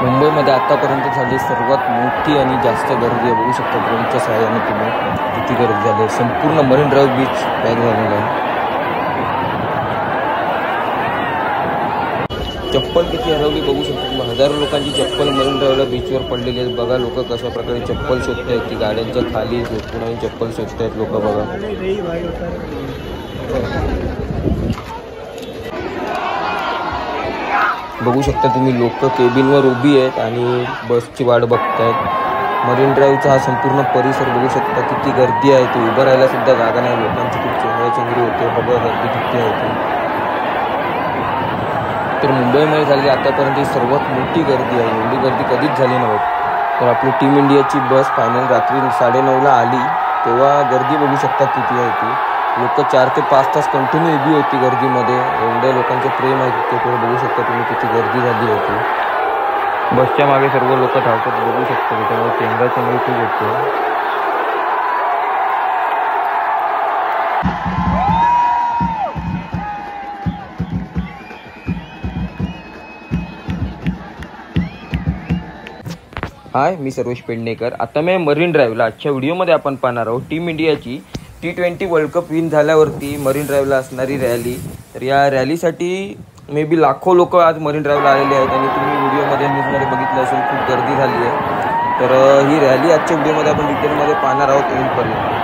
मुंबईमध्ये आतापर्यंत झाली सर्वात मोठी आणि जास्त गर्दी आहे. बघू शकता ड्रोनच्या सहाय्याने तुम्ही किती गर्दी झाली आहे. संपूर्ण मरीन ड्राईव्ह बीच पॅक झालेला आहे. चप्पल किती हरवली बघू शकता तुम्ही. हजारो लोकांची चप्पल मरीन ड्राईव्हला बीचवर पडलेली आहेत. बघा लोक कशा प्रकारे चप्पल शोधत आहेत. ती गाड्यांच्या खाली झोपून आणि चप्पल शोधत आहेत लोक. बघा बघू शकता तुम्ही लोक केबिनवर उभी आहेत आणि बसची वाट बघतायत. मरीन ड्राईव्हचा हा संपूर्ण परिसर बघू शकता किती गर्दी आहे. ती उभं राहायला सुद्धा जागा नाही. लोकांची खूप चेंगराचेंगरी होते. बघा गर्दी किती आहे ती. तर मुंबईमध्ये झालेली आतापर्यंत ही सर्वात मोठी गर्दी आहे. एवढी गर्दी कधीच झाली नव्हती. तर आपली टीम इंडियाची बस फायनल रात्री 9:30ला आली तेव्हा गर्दी बघू शकता किती आहे ती. लोक 4 ते 5 तास कंटिन्यू उभी होती गर्दीमध्ये. एवढ्या लोकांचं प्रेम आहे तिथे. बघू शकता तुम्ही किती गर्दी झाली होती. बसच्या मागे सर्व लोक धावतात बघू शकता. त्याच्यामुळे चेंगराचेंगरी खूप होते. हाय, मी सर्वेश पेडणेकर. आता मी मरीन ड्राईव्हला आजच्या व्हिडिओमध्ये आपण पाहणार आहोत टीम इंडियाची T20 वर्ल्ड कप विन झाल्यावरती मरीन ड्राईव्हला असणारी रॅली. तर या रॅलीसाठी मे बी लाखो लोक आज मरीन ड्राईव्हला आलेले आहेत आणि तुम्ही व्हिडिओमध्ये न्यूजमध्ये बघितलं असेल खूप गर्दी झाली आहे. तर ही रॅली आजच्या व्हिडिओमध्ये आपण डिटेलमध्ये पाहणार आहोत एंडपर्यंत.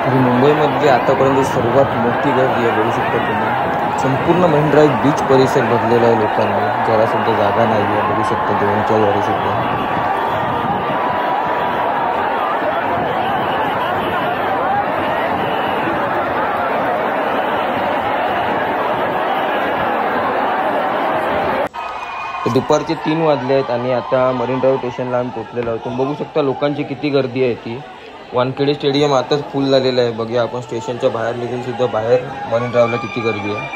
तर मुंबईमध्ये आतापर्यंत सर्वात मोठी गर्दी आहे बघू शकता तुम्ही. संपूर्ण मरीन ड्राईव्ह बीच परिसर भरलेला आहे लोकांनी. जरासुद्धा जागा नाही आहे बघू शकता ड्रोनच्या द्वारे सुद्धा. दुपारचे 3 वाजले आहेत आणि आता मरीन ड्राईव्ह स्टेशनला आम्ही पोहोचलेलो आहोत. तुम्ही बघू शकता लोकांची किती गर्दी आहे ती. वानखेडे स्टेडियम आताच फुल झालेलं आहे. बघूया आपण स्टेशनच्या बाहेर निघून सुद्धा बाहेर मरीन ड्राईव्हला किती गर्दी आहे.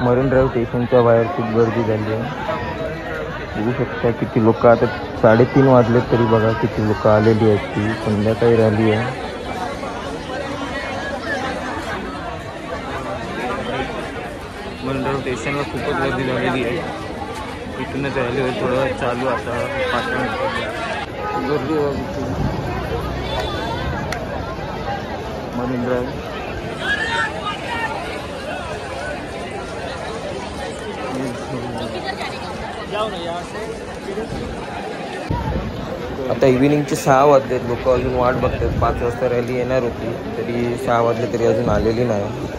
मरीन ड्राईव्ह स्टेशनच्या बाहेर खूप गर्दी झाली आहे. बघू शकता किती लोक. आता 3:30 वाजले तरी बघा किती लोक आलेली आहेत. ती संध्याकाळी रॅली आहे. मरीन ड्राईव्ह स्टेशनला खूपच गर्दी झालेली आहे. इथूनच रॅली होईल. थोडं चालू आता 5 मिनिट गर्दी मरीन ड्राईव्ह. आता इव्हिनिंगचे 6 वाजलेत. लोक अजून वाट बघतात. 5 वाजता रॅली येणार होती तरी 6 वाजले तरी अजून आलेली नाही.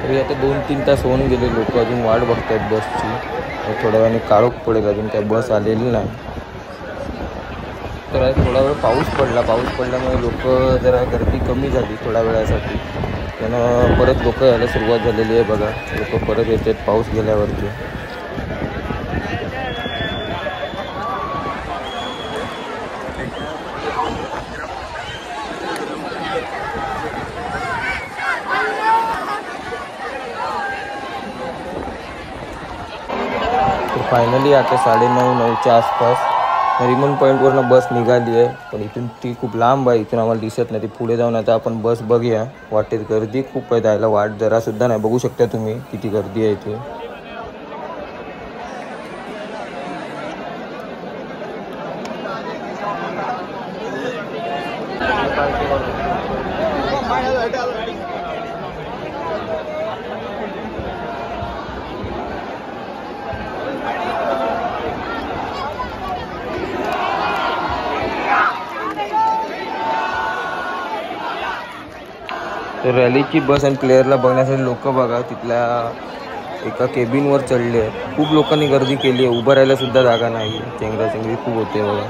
तरी आता 2-3 तास होऊन गेले. लोक अजून वाट बघतात बसची. थोड्या वेळाने काळोख पडेल. अजून काय बस आलेली नाही. तर आहे थोडा वेळ पाऊस पडल्यामुळे लोक जरा गर्दी कमी झाली थोड्या वेळासाठी. त्यानं परत लोक यायला सुरुवात झालेली आहे बघा. लोक परत येतात पाऊस गेल्यावरती. तर फायनली आता 9:30-9च्या आसपास नरिमन पॉईंटवरनं बस निघाली आहे. पण इथून ती खूप लांब आहे, इथून आम्हाला दिसत नाही. ती पुढे जाऊन आता आपण बस बघूया. वाटेत गर्दी खूप आहे, जायला वाट जरासुद्धा नाही. बघू शकता तुम्ही किती गर्दी आहे इथे. तर रॅलीची बस आणि प्लेअरला बघण्यासाठी लोक बघा तिथल्या एका केबिनवर चढले आहेत. खूप लोकांनी गर्दी केली आहे, उभं राहायला सुद्धा जागा नाही. चेंगराचेंगरी खूप होते बघा.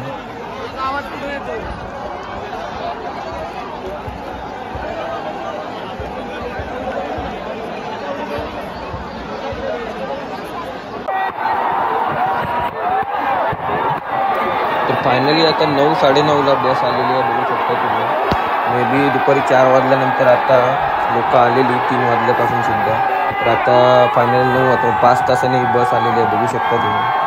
तर फायनली आता 9-9:30ला बस आलेली आहे, बघू शकता तुम्ही. मे बी दुपारी 4 वाजल्यानंतर आता लोक आलेली 3 वाजल्यापासून सुद्धा. तर आता फायनल 9 आता 5 तासाने ही बस आलेली आहे, बघू शकता तुम्ही.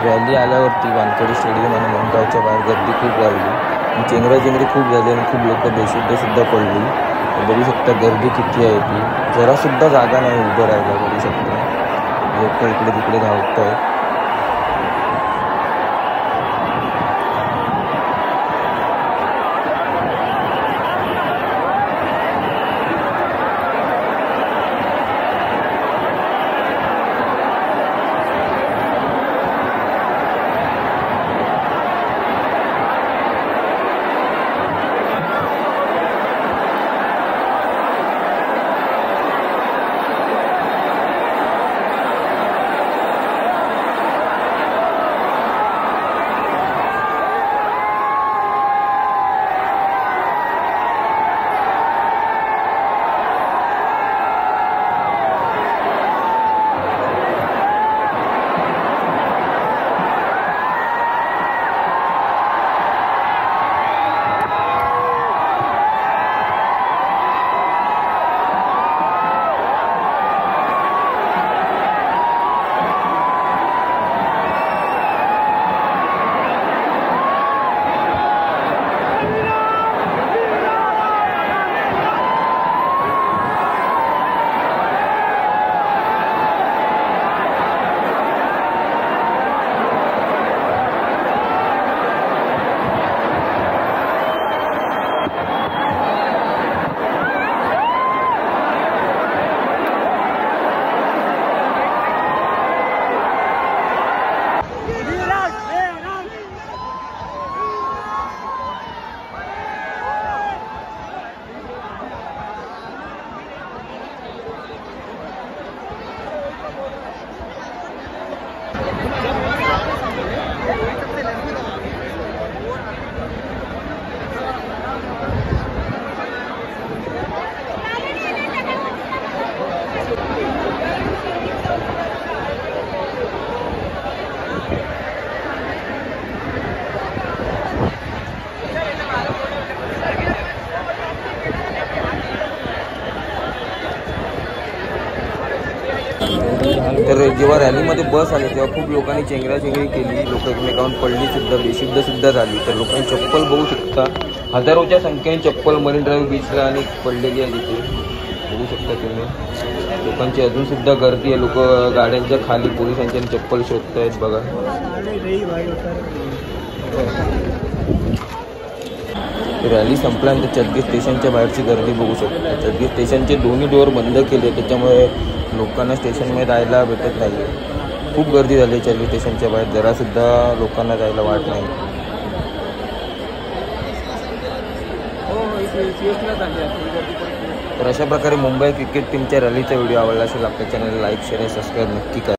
रॅली आल्यावरती वानखेडे स्टेडियम आणि मनगावच्या बाहेर गर्दी खूप वाढली. चेंगराचेंगरी खूप झाली आणि खूप लोक बेशुद्धसुद्धा पडली. बघू शकता गर्दी किती आहे ती. जरासुद्धा जागा नाही उभं राहायला, बघू शकता. लोक इकडे तिकडे धावत आहेत. तर जेव्हा रॅलीमध्ये बस आली तेव्हा खूप लोकांनी चेंगराचेंगरी केली, लोक एकमेकांवर पडली सुद्धा, बेशुद्धसुद्धा झाली. तर लोकांनी चप्पल बघू शकता, हजारोच्या संख्येने चप्पल मरीन ड्राईव्ह बीचला आणि पडलेली आहे तिथे बघू शकता तुम्ही. लोकांची अजूनसुद्धा गर्दी आहे, लोक गाड्यांच्या खाली पोलिसांच्या चप्पल शोधत आहेत बघा. रॅली संपल्यानंतर चर्चगेट स्टेशनच्या बाहेरची गर्दी बघू शकता. चर्चगेट स्टेशनचे दोन्ही डोअर बंद केले, त्याच्यामुळे लोकांना स्टेशनमध्ये जायला भेटत नाही. खूप गर्दी झाली चर्चगेट स्टेशनच्या बाहेर, जरासुद्धा लोकांना जायला वाट नाही. तर अशा प्रकारे मुंबई क्रिकेट टीमच्या रॅलीचा व्हिडिओ आवडला असेल आपल्या चॅनलला लाईक शेअर आणि सबस्क्राईब नक्की करा.